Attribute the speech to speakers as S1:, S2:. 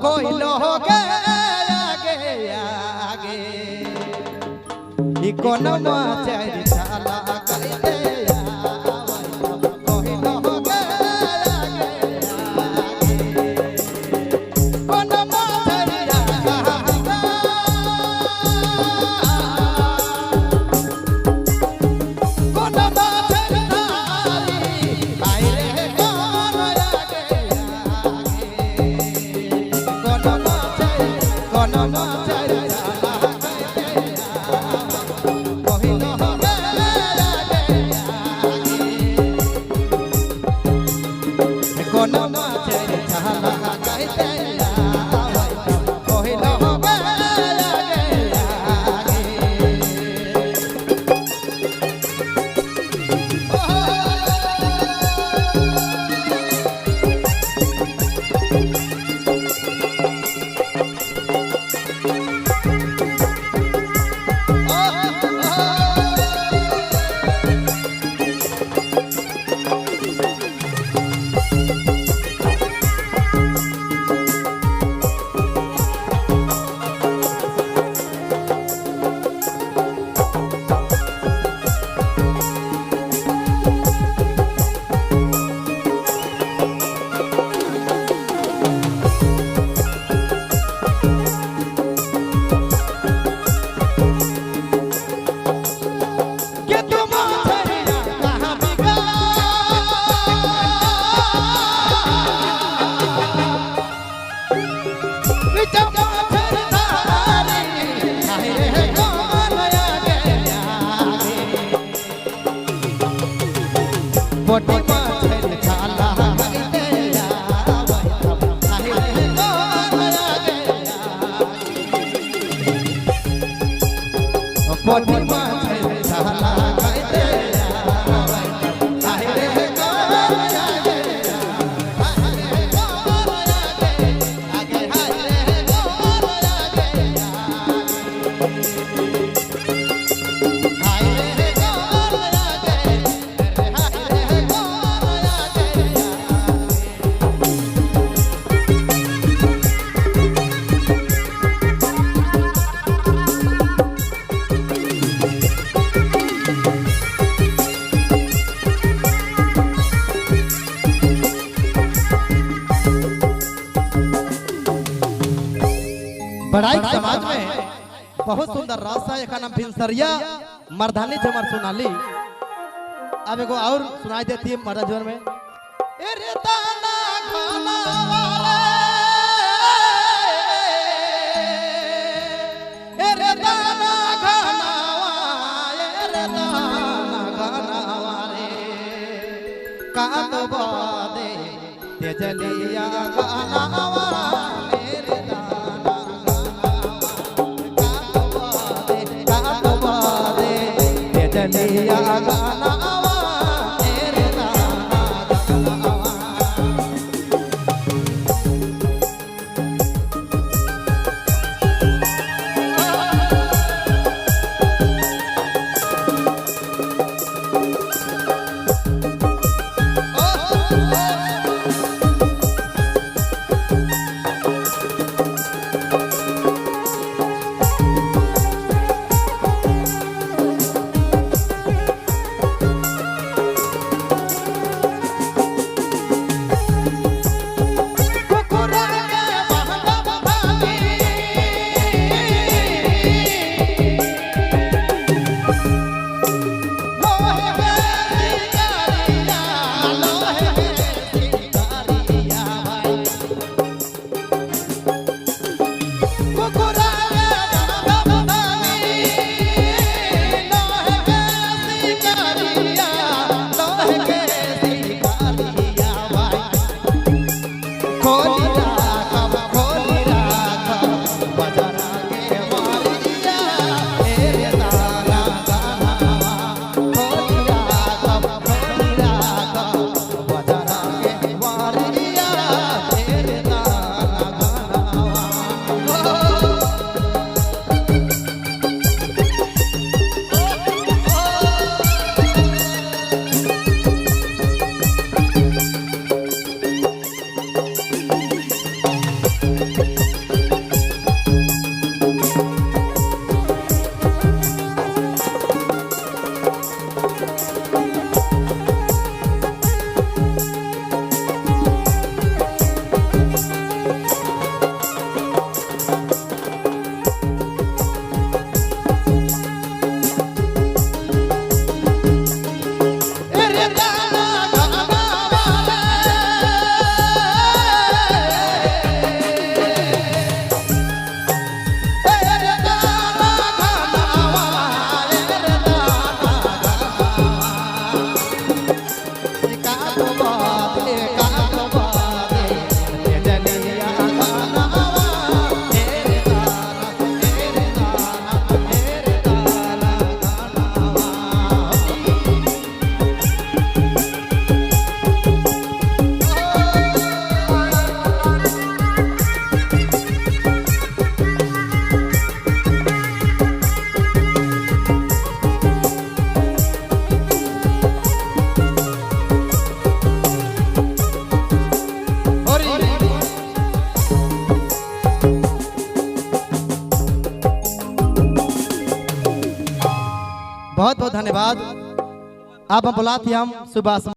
S1: कोई लोगे आगे आगे इकोन माचर चला करते कोई लोगे आगे आगे कोन माचर बड़ाई समाज में बहुत सुंदर रास्ता एक नाम भिनसरिया मर्दानी जमर सुनाली। अब एगो और सुनाई देती है मर्दा जोर में ए रे दाना खाना वाले ए रे दाना खाना वाले ए रे दाना खाना वाले कात बादे तेजलिया गाना वाले रे चलिया गाना तेरे बहुत बहुत धन्यवाद। आप बुलाते हम सुभाष